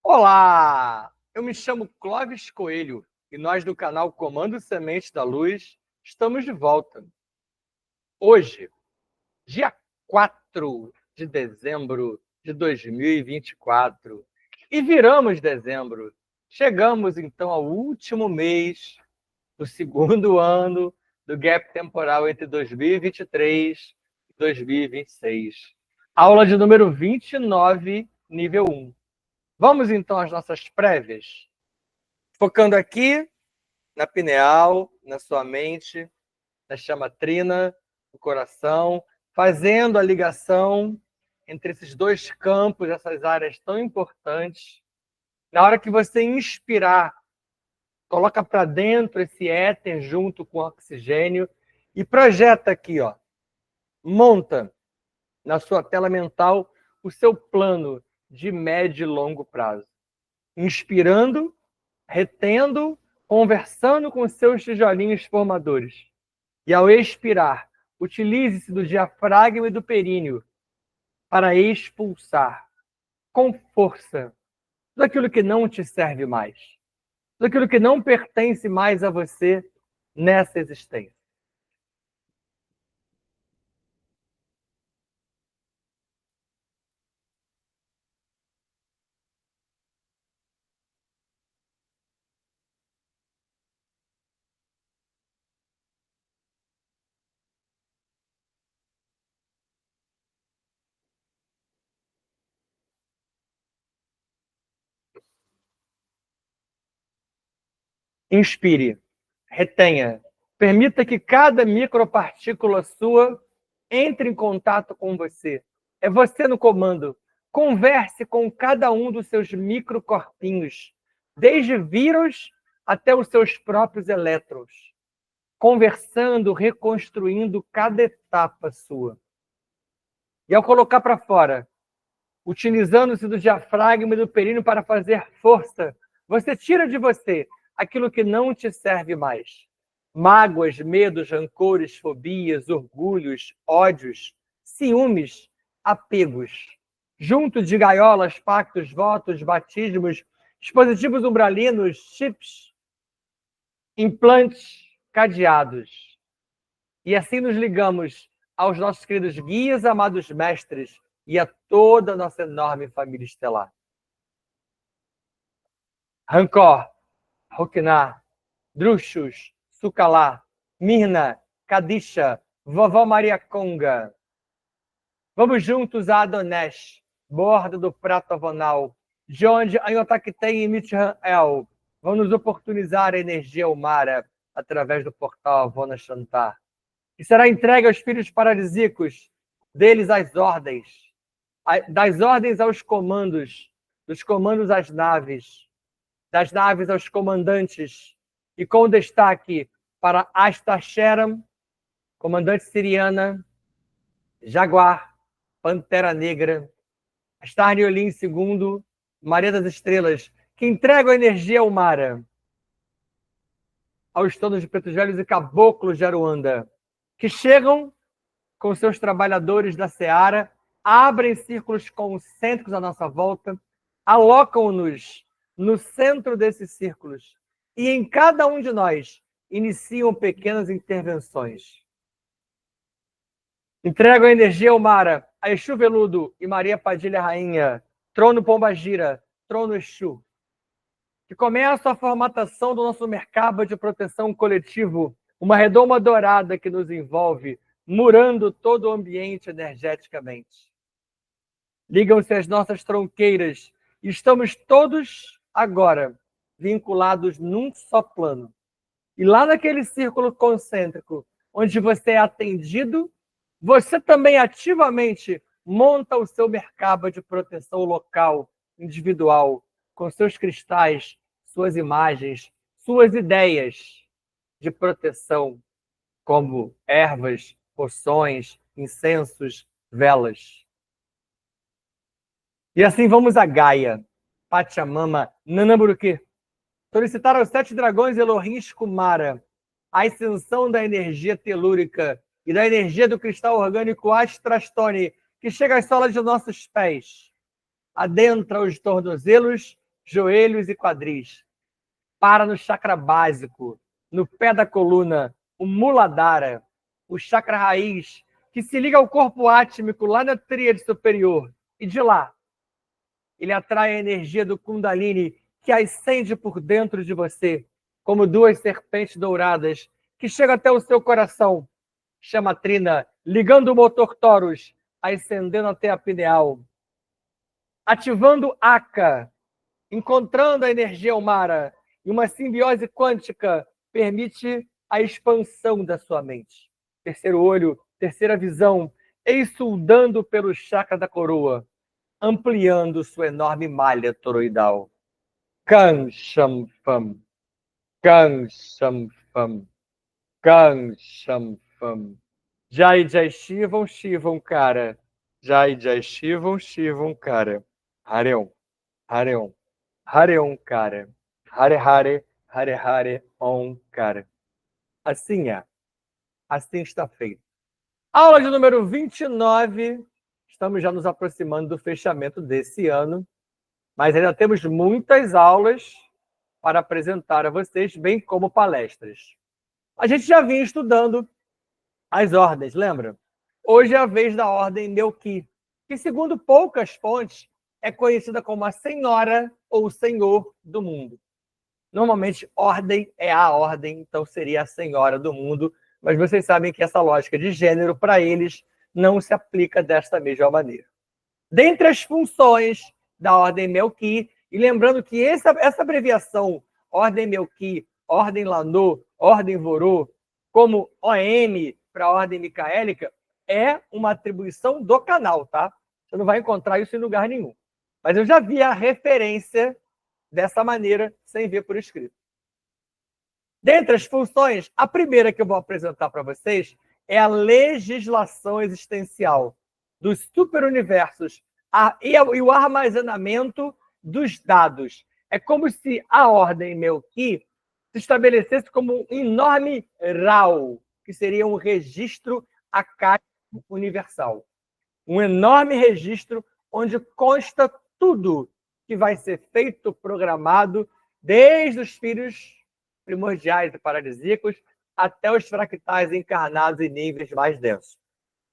Olá! Eu me chamo Clóvis Coelho e nós do canal Comando Semente da Luz estamos de volta. Hoje, dia 4 de dezembro de 2024, e viramos dezembro. Chegamos então ao último mês do segundo ano do gap temporal entre 2023 e 2026. Aula de número 29, nível 1. Vamos então às nossas prévias? Focando aqui na pineal, na sua mente, na chama trina, no coração, fazendo a ligação entre esses dois campos, essas áreas tão importantes. Na hora que você inspirar, coloca para dentro esse éter junto com o oxigênio e projeta aqui, ó. Monta na sua tela mental o seu plano de médio e longo prazo. Inspirando, retendo, conversando com seus tijolinhos formadores. E ao expirar, utilize-se do diafragma e do períneo para expulsar com força tudo aquilo que não te serve mais, tudo aquilo que não pertence mais a você nessa existência. Inspire, retenha, permita que cada micropartícula sua entre em contato com você. É você no comando. Converse com cada um dos seus microcorpinhos, desde vírus até os seus próprios elétrons. Conversando, reconstruindo cada etapa sua. E ao colocar para fora, utilizando-se do diafragma e do períneo para fazer força, você tira de você aquilo que não te serve mais. Mágoas, medos, rancores, fobias, orgulhos, ódios, ciúmes, apegos. Junto de gaiolas, pactos, votos, batismos, dispositivos umbralinos, chips, implantes, cadeados. E assim nos ligamos aos nossos queridos guias, amados mestres, e a toda a nossa enorme família estelar. Rancor, Roquiná, Druxus, Sucalá, Mirna, Kadisha, Vovó Maria Conga. Vamos juntos a Adonesh, borda do prato avonal, de onde Anhotakten e Mitran-El vão nos oportunizar a energia Umara através do portal Avona Shantar. E será entregue aos filhos paralíticos, deles as ordens, das ordens aos comandos, dos comandos às naves, das naves aos comandantes, e com destaque para Astacheram, comandante siriana, Jaguar, Pantera Negra, Starniolin II, Maria das Estrelas, que entregam a energia ao Mara, aos tonos de pretos velhos e caboclos de Aruanda, que chegam com seus trabalhadores da Seara, abrem círculos concêntricos à nossa volta, alocam-nos no centro desses círculos e em cada um de nós iniciam pequenas intervenções. Entregam a energia ao Mara, a Exu Veludo e Maria Padilha Rainha, Trono Pombagira, Trono Exu, que começa a formatação do nosso Merkaba de proteção coletivo, uma redoma dourada que nos envolve, murando todo o ambiente energeticamente. Ligam-se as nossas tronqueiras e estamos todos agora vinculados num só plano. E lá naquele círculo concêntrico, onde você é atendido, você também ativamente monta o seu Merkaba de proteção local, individual, com seus cristais, suas imagens, suas ideias de proteção, como ervas, poções, incensos, velas. E assim vamos a Gaia, Pachamama, Nanamuruki, solicitar aos 7 dragões Elohim Kumara a ascensão da energia telúrica e da energia do cristal orgânico Astrastone, que chega às solas de nossos pés, adentra os tornozelos joelhos e quadris. Para no chakra básico, no pé da coluna, o Muladhara, o chakra raiz, que se liga ao corpo átmico lá na tríade superior. E de lá, ele atrai a energia do Kundalini, que ascende por dentro de você, como duas serpentes douradas, que chegam até o seu coração. Chama Trina, ligando o motor Taurus, ascendendo até a pineal. Ativando Aka, encontrando a energia Umara, e uma simbiose quântica permite a expansão da sua mente. Terceiro olho, terceira visão, exuldando pelo chakra da coroa, ampliando sua enorme malha toroidal. Kan Sham Fam, Kan Sham Fam, Kan Sham Fam. Jai Jai Shivam Shivam Cara. Jai Jai Shivam Shivam Cara. Hareon, Hareon, Hareon Cara. Hare Hare, Hare Hare, Om Cara. Assim é. Assim está feito. Aula de número 29. Estamos já nos aproximando do fechamento desse ano, mas ainda temos muitas aulas para apresentar a vocês, bem como palestras. A gente já vinha estudando as ordens, lembra? Hoje é a vez da ordem Melqui, que, segundo poucas fontes, é conhecida como a Senhora ou Senhor do Mundo. Normalmente, ordem é a ordem, então seria a Senhora do Mundo, mas vocês sabem que essa lógica de gênero, para eles, não se aplica desta mesma maneira. Dentre as funções da ordem Melqui, e lembrando que essa abreviação, ordem Melqui, ordem Lanô, ordem Vorô, como OM para a ordem micaélica, é uma atribuição do canal, tá? Você não vai encontrar isso em lugar nenhum. Mas eu já vi a referência dessa maneira, sem ver por escrito. Dentre as funções, a primeira que eu vou apresentar para vocês é a legislação existencial dos superuniversos e o armazenamento dos dados. É como se a ordem Melqui se estabelecesse como um enorme RAW, que seria um registro acádico universal. Um enorme registro onde consta tudo que vai ser feito, programado, desde os filhos primordiais e paradisíacos até os fractais encarnados em níveis mais densos.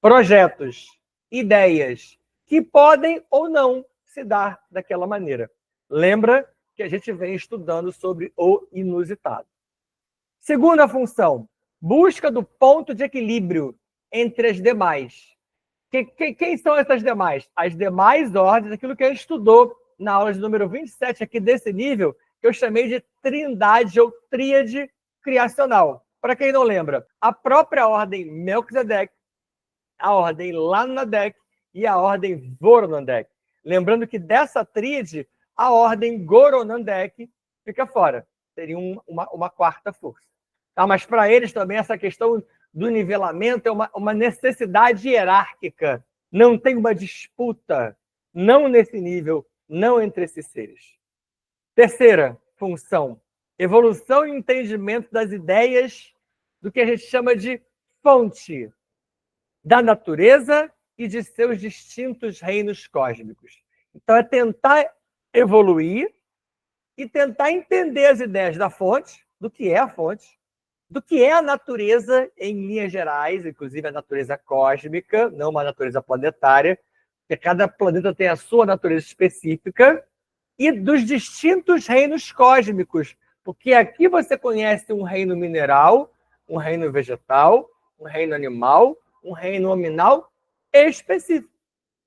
Projetos, ideias que podem ou não se dar daquela maneira. Lembra que a gente vem estudando sobre o inusitado. Segunda função, busca do ponto de equilíbrio entre as demais. Quem são essas demais? As demais ordens, aquilo que a gente estudou na aula de número 27 aqui desse nível, que eu chamei de trindade ou tríade criacional. Para quem não lembra, a própria ordem Melquisedeque, a ordem Lanadek e a ordem Voronandek. Lembrando que dessa tríade, a ordem Goronandek fica fora. Seria uma quarta força. Tá? Mas para eles também essa questão do nivelamento é uma necessidade hierárquica. Não tem uma disputa, não nesse nível, não entre esses seres. Terceira função, evolução e entendimento das ideias do que a gente chama de fonte da natureza e de seus distintos reinos cósmicos. Então, é tentar evoluir e tentar entender as ideias da fonte, do que é a fonte, do que é a natureza em linhas gerais, inclusive a natureza cósmica, não uma natureza planetária, porque cada planeta tem a sua natureza específica, e dos distintos reinos cósmicos, porque aqui você conhece um reino mineral, um reino vegetal, um reino animal, um reino nominal específico.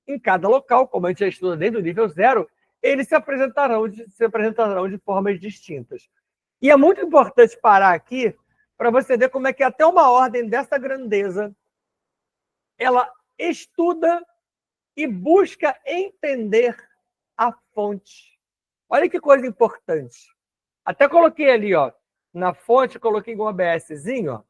Em cada local, como a gente já estuda desde o nível 0, eles se apresentarão de formas distintas. E é muito importante parar aqui para você ver como é que até uma ordem dessa grandeza ela estuda e busca entender a fonte. Olha que coisa importante. Até coloquei ali, ó, na fonte, coloquei um OBSzinho. Ó.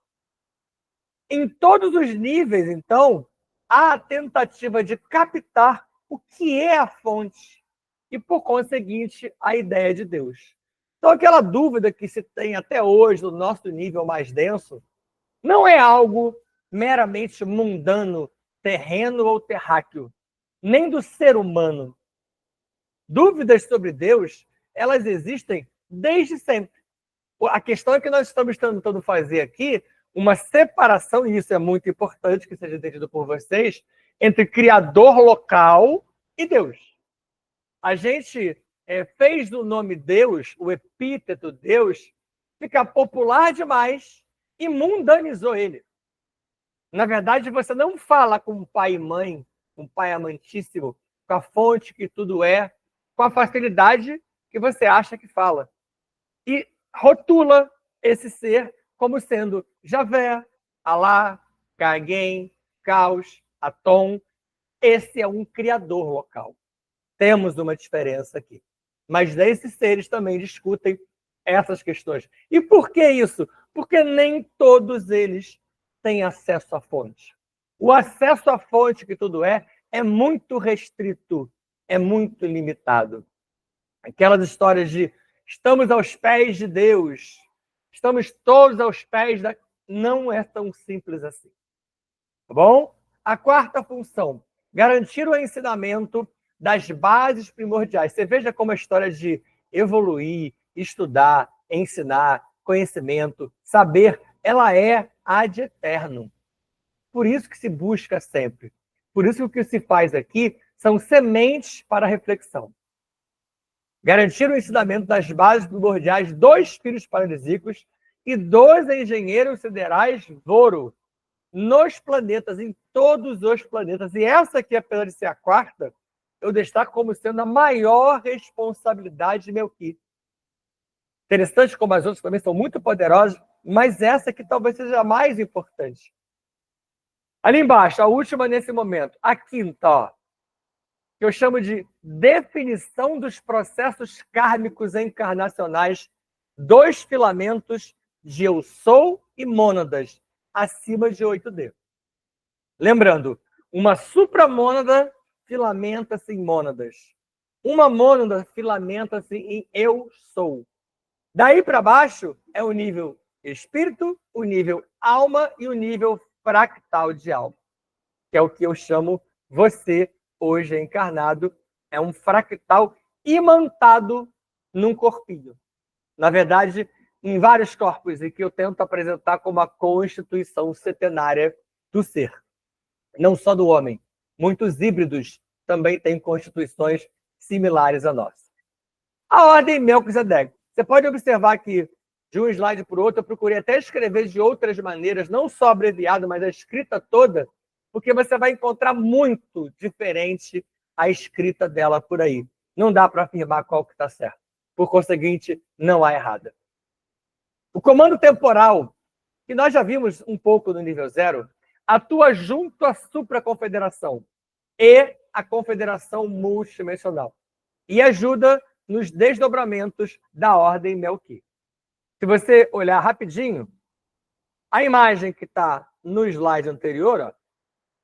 Em todos os níveis, então, há a tentativa de captar o que é a fonte e, por conseguinte, a ideia de Deus. Então, aquela dúvida que se tem até hoje no nosso nível mais denso não é algo meramente mundano, terreno ou terráqueo, nem do ser humano. Dúvidas sobre Deus elas existem desde sempre. A questão é que nós estamos tentando fazer aqui uma separação, e isso é muito importante que seja entendido por vocês, entre Criador local e Deus. A gente fez do nome Deus, o epíteto Deus, ficar popular demais e mundanizou ele. Na verdade, você não fala com pai e mãe, com pai amantíssimo, com a fonte que tudo é, com a facilidade que você acha que fala. E rotula esse ser como sendo Javé, Alá, Kagen, Caos, Atom. Esse é um criador local. Temos uma diferença aqui. Mas esses seres também discutem essas questões. E por que isso? Porque nem todos eles têm acesso à fonte. O acesso à fonte que tudo é muito restrito, é muito limitado. Aquelas histórias de estamos aos pés de Deus, estamos todos aos pés da... Não é tão simples assim. Tá bom? A quarta função, garantir o ensinamento das bases primordiais. Você veja como a história de evoluir, estudar, ensinar, conhecimento, saber, ela é ad eterno. Por isso que se busca sempre. Por isso que o que se faz aqui são sementes para reflexão. Garantir o ensinamento das bases primordiais dos espíritos paralíticos e dos engenheiros siderais Voro nos planetas, em todos os planetas. E essa aqui, apesar de ser a quarta, eu destaco como sendo a maior responsabilidade de Melqui. Interessante como as outras também são muito poderosas, mas essa aqui talvez seja a mais importante. Ali embaixo, a última nesse momento, a quinta, ó, que eu chamo de definição dos processos kármicos encarnacionais dos filamentos de eu sou e mônadas acima de 8D. Lembrando, uma supramônada filamenta-se em mônadas. Uma mônada filamenta-se em eu sou. Daí para baixo é o nível espírito, o nível alma e o nível fractal de alma, que é o que eu chamo você hoje encarnado, é um fractal imantado num corpinho. Na verdade, em vários corpos, e que eu tento apresentar como a constituição setenária do ser. Não só do homem. Muitos híbridos também têm constituições similares à nossa. A ordem Melquisedeque. Você pode observar que, de um slide para o outro, eu procurei até escrever de outras maneiras, não só abreviado, mas a escrita toda, porque você vai encontrar muito diferente a escrita dela por aí. Não dá para afirmar qual que está certo. Por conseguinte, não há errada. O comando temporal, que nós já vimos um pouco no nível 0, atua junto à supraconfederação e a confederação multidimensional e ajuda nos desdobramentos da ordem Melqui. Se você olhar rapidinho, a imagem que está no slide anterior, ó,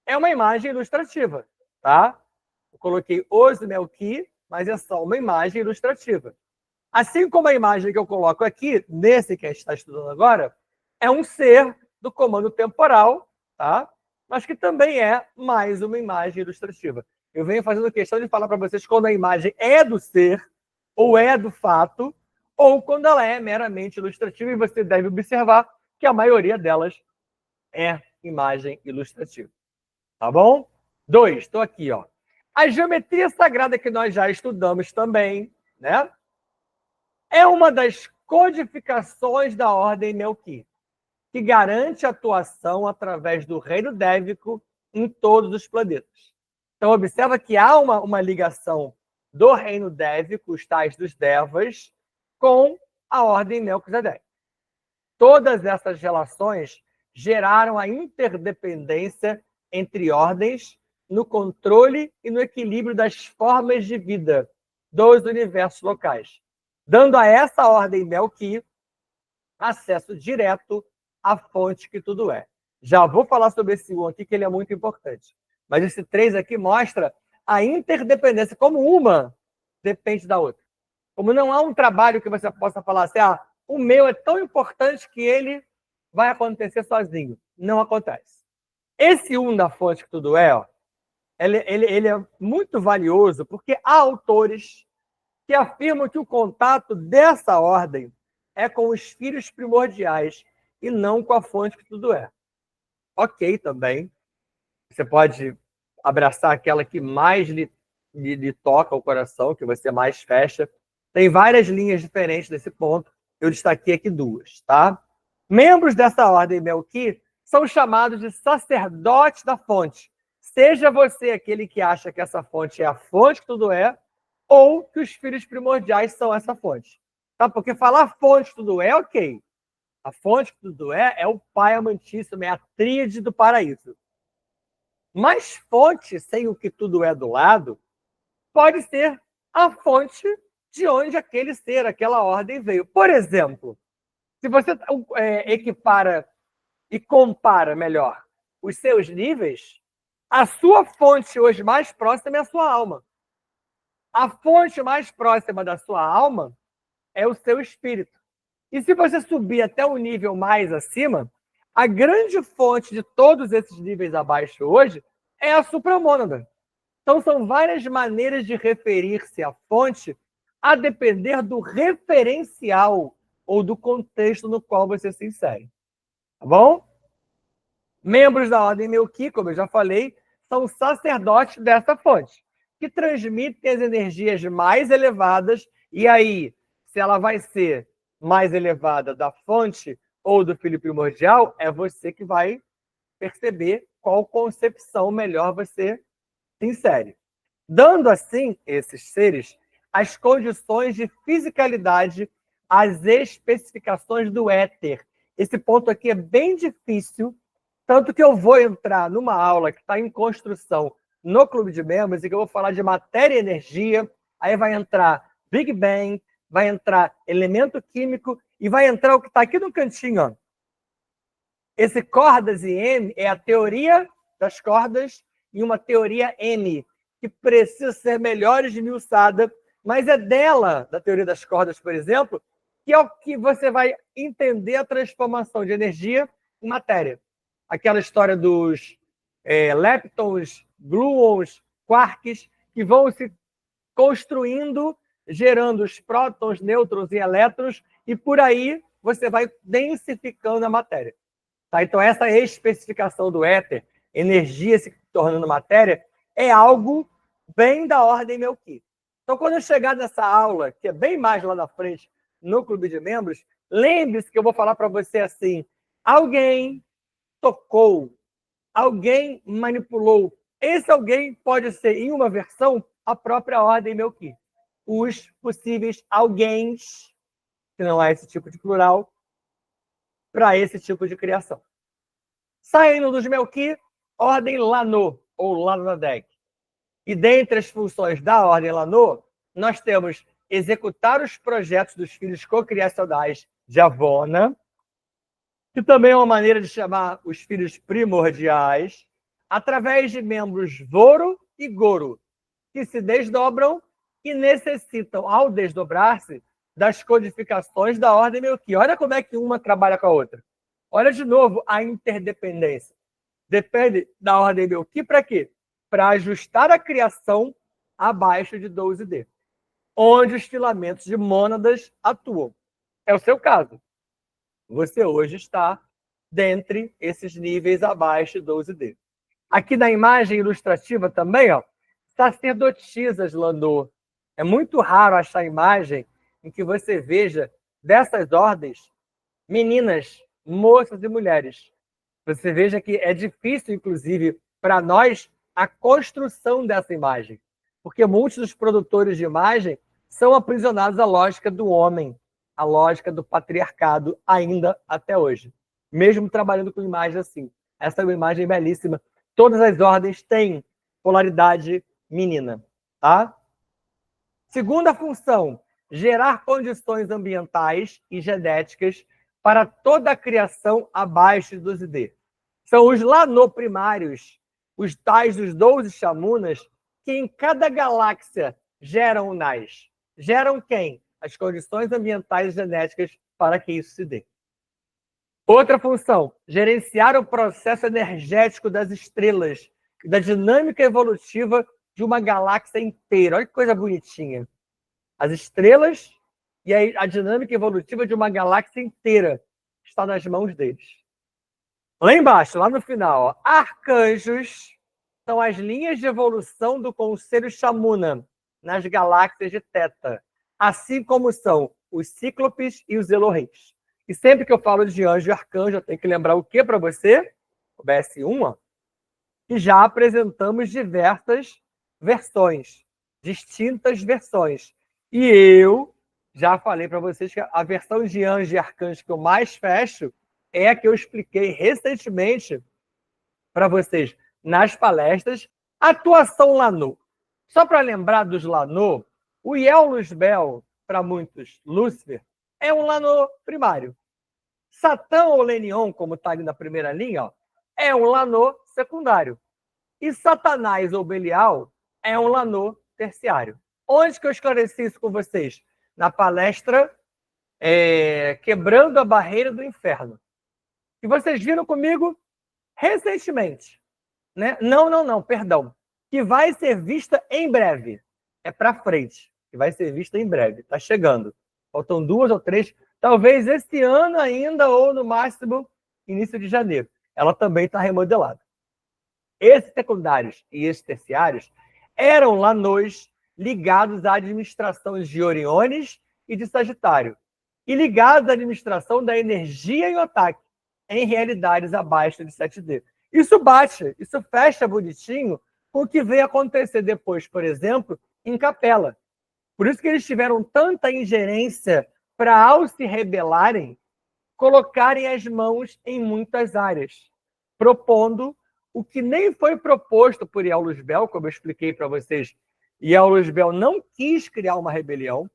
é uma imagem ilustrativa, tá? Eu coloquei os Melqui, mas é só uma imagem ilustrativa. Assim como a imagem que eu coloco aqui, nesse que a gente está estudando agora, é um ser do comando temporal, tá? Mas que também é mais uma imagem ilustrativa. Eu venho fazendo questão de falar para vocês quando a imagem é do ser, ou é do fato, ou quando ela é meramente ilustrativa, e você deve observar que a maioria delas é imagem ilustrativa. Tá bom? 2, estou aqui, ó. A geometria sagrada que nós já estudamos também, né? É uma das codificações da ordem Melqui, que garante a atuação através do reino dévico em todos os planetas. Então, observa que há uma ligação do reino dévico, os tais dos Devas, com a ordem Melquisedeque. Todas essas relações geraram a interdependência entre ordens no controle e no equilíbrio das formas de vida dos universos locais, dando a essa ordem Melqui acesso direto à fonte que tudo é. Já vou falar sobre esse 1 aqui, que ele é muito importante. Mas esse 3 aqui mostra a interdependência, como uma depende da outra. Como não há um trabalho que você possa falar assim, o meu é tão importante que ele vai acontecer sozinho. Não acontece. Esse 1 da fonte que tudo é, ó, ele é muito valioso porque há autores que afirmam que o contato dessa ordem é com os filhos primordiais e não com a fonte que tudo é. Ok, também. Você pode abraçar aquela que mais lhe toca o coração, que você mais fecha. Tem várias linhas diferentes desse ponto. Eu destaquei aqui duas, tá? Membros dessa ordem Melqui são chamados de sacerdotes da fonte. Seja você aquele que acha que essa fonte é a fonte que tudo é, ou que os filhos primordiais são essa fonte. Tá? Porque falar fonte que tudo é, ok. A fonte que tudo é o Pai amantíssimo, é a tríade do paraíso. Mas fonte sem o que tudo é do lado pode ser a fonte de onde aquele ser, aquela ordem veio. Por exemplo, se você equipara e compara melhor os seus níveis, a sua fonte hoje mais próxima é a sua alma. A fonte mais próxima da sua alma é o seu espírito. E se você subir até um nível mais acima, a grande fonte de todos esses níveis abaixo hoje é a supramônada. Então, são várias maneiras de referir-se à fonte a depender do referencial ou do contexto no qual você se insere. Tá bom? Membros da Ordem Melqui, como eu já falei, são sacerdotes dessa fonte, que transmitem as energias mais elevadas, e aí, se ela vai ser mais elevada da fonte ou do filho primordial, é você que vai perceber qual concepção melhor você se insere. Dando, assim, esses seres as condições de fisicalidade, as especificações do éter. Esse ponto aqui é bem difícil, tanto que eu vou entrar numa aula que está em construção no Clube de Membros, e que eu vou falar de matéria e energia, aí vai entrar Big Bang, vai entrar elemento químico, e vai entrar o que está aqui no cantinho, ó. Esse cordas e M é a teoria das cordas e uma teoria M, que precisa ser melhor esmiuçada, mas é dela, da teoria das cordas, por exemplo, que é o que você vai entender a transformação de energia em matéria. Aquela história dos leptons, gluons, quarks, que vão se construindo, gerando os prótons, nêutrons e elétrons, e por aí você vai densificando a matéria. Tá? Então, essa especificação do éter, energia se tornando matéria, é algo bem da ordem Melqui. Então, quando eu chegar nessa aula, que é bem mais lá na frente, no Clube de Membros, lembre-se que eu vou falar para você assim: alguém tocou, alguém manipulou. Esse alguém pode ser, em uma versão, a própria ordem Melqui. Os possíveis alguéms, que não é esse tipo de plural, para esse tipo de criação. Saindo dos Melqui, ordem Lanô, ou Lanadec. E dentre as funções da ordem Lanô, nós temos executar os projetos dos filhos cocriacionais de Avona, que também é uma maneira de chamar os filhos primordiais, através de membros Voro e Goro, que se desdobram e necessitam, ao desdobrar-se, das codificações da ordem Melqui. Olha como é que uma trabalha com a outra. Olha de novo a interdependência. Depende da ordem Melqui para quê? Para ajustar a criação abaixo de 12D, onde os filamentos de mônadas atuam. É o seu caso. Você hoje está dentre esses níveis abaixo de 12D. Aqui na imagem ilustrativa também, ó, sacerdotisas Lanô. É muito raro achar imagem em que você veja dessas ordens meninas, moças e mulheres. Você veja que é difícil, inclusive, para nós, a construção dessa imagem. Porque muitos dos produtores de imagem são aprisionados à lógica do homem, à lógica do patriarcado, ainda até hoje. Mesmo trabalhando com imagens assim. Essa é uma imagem belíssima. Todas as ordens têm polaridade menina. Tá? Segunda função, gerar condições ambientais e genéticas para toda a criação abaixo de 12D. São os Lanô primários, os tais dos 12 chamunas, que em cada galáxia geram o Nas. Geram quem? As condições ambientais e genéticas para que isso se dê. Outra função, gerenciar o processo energético das estrelas, da dinâmica evolutiva de uma galáxia inteira. Olha que coisa bonitinha. As estrelas e a dinâmica evolutiva de uma galáxia inteira está nas mãos deles. Lá embaixo, lá no final, ó, arcanjos são as linhas de evolução do Conselho Shamuna nas galáxias de Teta, assim como são os Cíclopes e os Elohims. E sempre que eu falo de anjo e arcanjo, eu tenho que lembrar o que para você? O BS1, ó, que já apresentamos diversas versões, distintas versões. E eu já falei para vocês que a versão de anjo e arcanjo que eu mais fecho é a que eu expliquei recentemente para vocês nas palestras, atuação Lanô. Só para lembrar dos Lanô, o Iel Luzbel, para muitos, Lúcifer, é um Lanô primário. Satã ou Lenion, como está ali na primeira linha, ó, é um Lanô secundário. E Satanás ou Belial é um Lanô terciário. Onde que eu esclareci isso com vocês? Na palestra Quebrando a Barreira do Inferno. Que vocês viram comigo recentemente. Né? Não, perdão. Que vai ser vista em breve. É para frente. Que vai ser vista em breve. Está chegando. Faltam 2 ou 3, talvez esse ano ainda, ou no máximo, início de janeiro. Ela também está remodelada. Esses secundários e esses terciários eram Lanôs ligados à administração de Oriones e de Sagitário, e ligados à administração da energia em Otak, em realidades abaixo de 7D. Isso bate, isso fecha bonitinho com o que veio acontecer depois, por exemplo, em Capela. Por isso que eles tiveram tanta ingerência para, ao se rebelarem, colocarem as mãos em muitas áreas, propondo o que nem foi proposto por Iel Luzbel, como eu expliquei para vocês. Iel Luzbel não quis criar uma rebelião,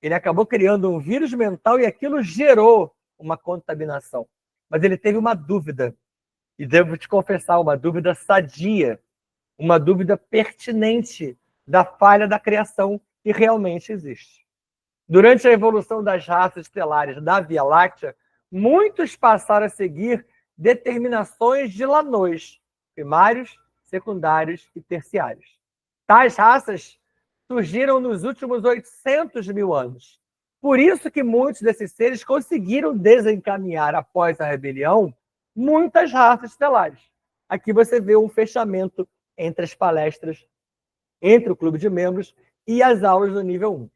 ele acabou criando um vírus mental e aquilo gerou uma contaminação. Mas ele teve uma dúvida, e devo te confessar, uma dúvida sadia, uma dúvida pertinente da falha da criação que realmente existe. Durante a evolução das raças estelares da Via Láctea, muitos passaram a seguir determinações de Lanôs, primários, secundários e terciários. Tais raças surgiram nos últimos 800 mil anos. Por isso que muitos desses seres conseguiram desencaminhar, após a rebelião, muitas raças estelares. Aqui você vê um fechamento entre as palestras, entre o clube de membros e as aulas do nível 1.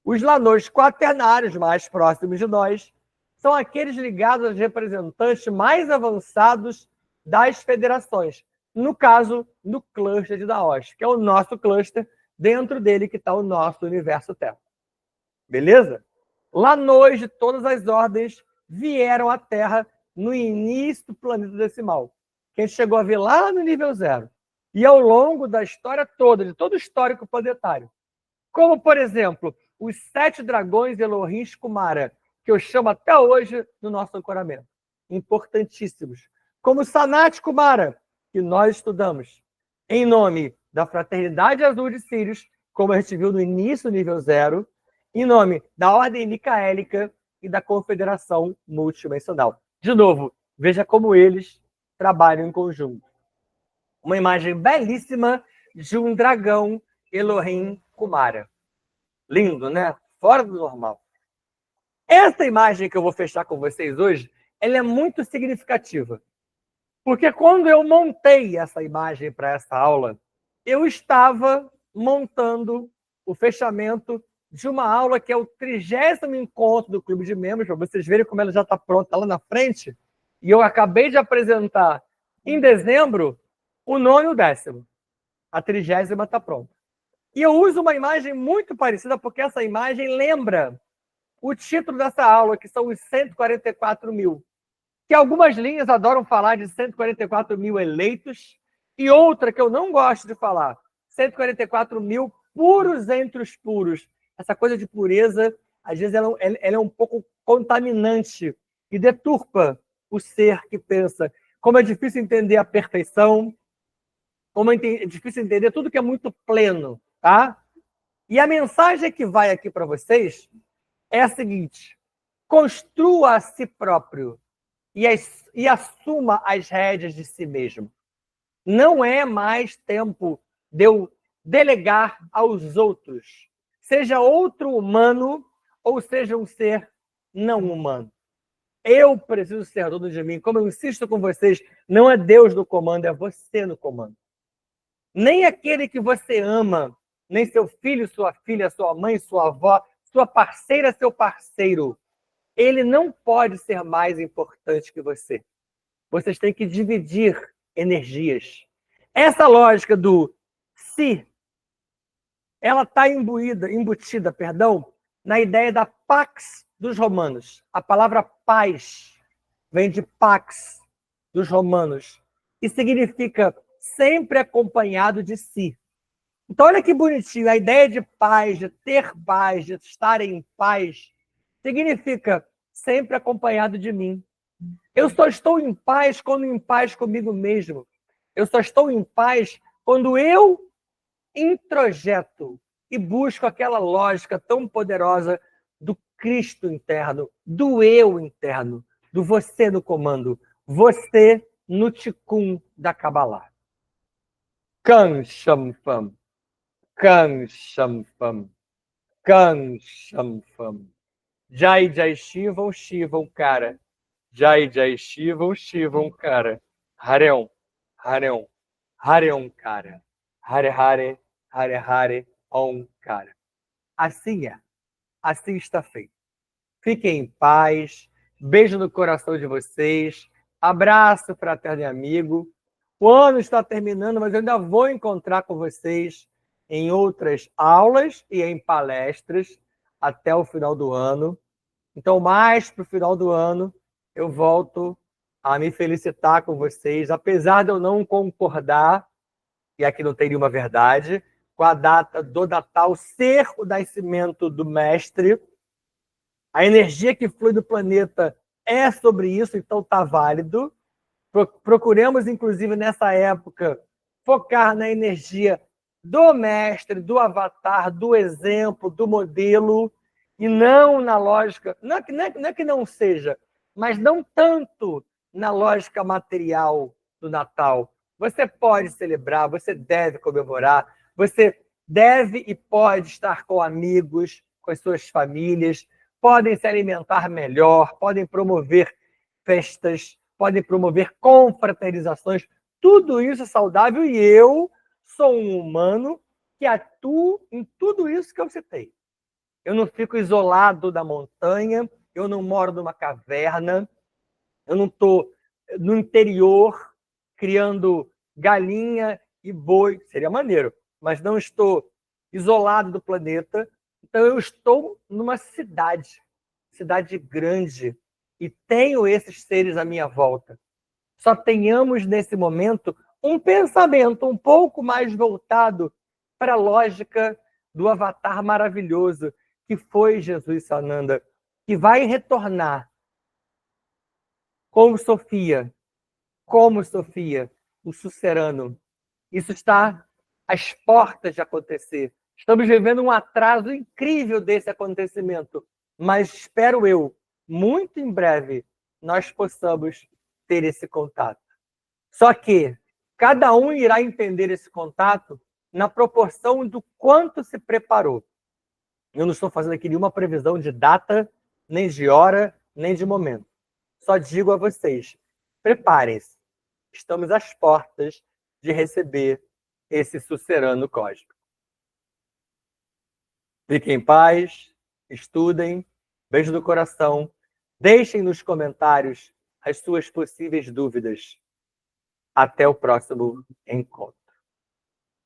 Os Lanôs quaternários mais próximos de nós são aqueles ligados aos representantes mais avançados das federações. No caso, no cluster de Daosh, que é o nosso cluster, dentro dele que está o nosso universo Terra. Beleza? Lanôs de todas as ordens vieram à Terra no início do planeta decimal, que a gente chegou a ver lá no nível 0. E ao longo da história toda, de todo o histórico planetário. Como, por exemplo, os 7 dragões Elohims Kumara, que eu chamo até hoje no nosso ancoramento. Importantíssimos. Como Sanat Kumara, que nós estudamos, em nome da Fraternidade Azul de Sírios, como a gente viu no início do nível 0, em nome da Ordem Micaélica e da Confederação Multidimensional. De novo, veja como eles trabalham em conjunto. Uma imagem belíssima de um dragão Elohim Kumara. Lindo, né? Fora do normal. Essa imagem que eu vou fechar com vocês hoje, ela é muito significativa. Porque quando eu montei essa imagem para essa aula, eu estava montando o fechamento de uma aula que é o 30º encontro do Clube de Membros, para vocês verem como ela já está pronta lá na frente. E eu acabei de apresentar em dezembro o 9º e o 10º. A 30ª está pronta. E eu uso uma imagem muito parecida, porque essa imagem lembra o título dessa aula, que são os 144 mil. Que algumas linhas adoram falar de 144 mil eleitos, e outra que eu não gosto de falar, 144 mil puros entre os puros. Essa coisa de pureza, às vezes, ela é um pouco contaminante e deturpa o ser que pensa. Como é difícil entender a perfeição, como é difícil entender tudo que é muito pleno, tá? E a mensagem que vai aqui para vocês é a seguinte: construa a si próprio e assuma as rédeas de si mesmo. Não é mais tempo de eu delegar aos outros. seja outro humano ou seja um ser não humano. Eu preciso ser dono de mim. Como eu insisto com vocês, não é Deus no comando, é você no comando. Nem aquele que você ama, nem seu filho, sua filha, sua mãe, sua avó, sua parceira, seu parceiro, ele não pode ser mais importante que você. Vocês têm que dividir energias. Essa lógica do si, ela está embutida, na ideia da pax dos romanos. A palavra paz vem de pax dos romanos e significa sempre acompanhado de si. Então, olha que bonitinho, a ideia de paz, de ter paz, de estar em paz, significa sempre acompanhado de mim. Eu só estou em paz quando em paz comigo mesmo. Eu só estou em paz quando eu introjeto e busco aquela lógica tão poderosa do Cristo interno, do eu interno, do você no comando, você no Tikkun da Kabbalah. Kan Shampam, Kan Shampam, Kan Shampam. Jai Jai Shivam, Shivam, cara. Jai Jai Shivam, Shivam, cara. Hareon, Hareon, Hareon, cara. Hare Hare, Hare Hare, Om, cara. Assim é. Assim está feito. Fiquem em paz. Beijo no coração de vocês. Abraço fraterno e amigo. O ano está terminando, mas eu ainda vou encontrar com vocês em outras aulas e em palestras até o final do ano. Então, mais para o final do ano, eu volto a me felicitar com vocês, apesar de eu não concordar, e aqui não tem nenhuma verdade, com a data do Natal ser o nascimento do Mestre. A energia que flui do planeta é sobre isso, então está válido. Procuremos, inclusive, nessa época, focar na energia do Mestre, do avatar, do exemplo, do modelo, e não na lógica, não é que não seja, mas não tanto na lógica material do Natal. Você pode celebrar, você deve comemorar, você deve e pode estar com amigos, com as suas famílias, podem se alimentar melhor, podem promover festas, podem promover confraternizações, tudo isso é saudável e eu sou um humano que atuo em tudo isso que eu citei. Eu não fico isolado da montanha, eu não moro numa caverna, eu não estou no interior criando galinha e boi, seria maneiro, mas não estou isolado do planeta. Então eu estou numa cidade grande, e tenho esses seres à minha volta. Só tenhamos nesse momento um pensamento um pouco mais voltado para a lógica do avatar maravilhoso que foi Jesus Sananda, que vai retornar como Sofia, o Sucerano. Isso está às portas de acontecer. Estamos vivendo um atraso incrível desse acontecimento, mas espero eu, muito em breve, nós possamos ter esse contato. Só que cada um irá entender esse contato na proporção do quanto se preparou. Eu não estou fazendo aqui nenhuma previsão de data, nem de hora, nem de momento. Só digo a vocês, preparem-se. Estamos às portas de receber esse sucerano cósmico. Fiquem em paz, estudem, beijo no coração, deixem nos comentários as suas possíveis dúvidas. Até o próximo encontro.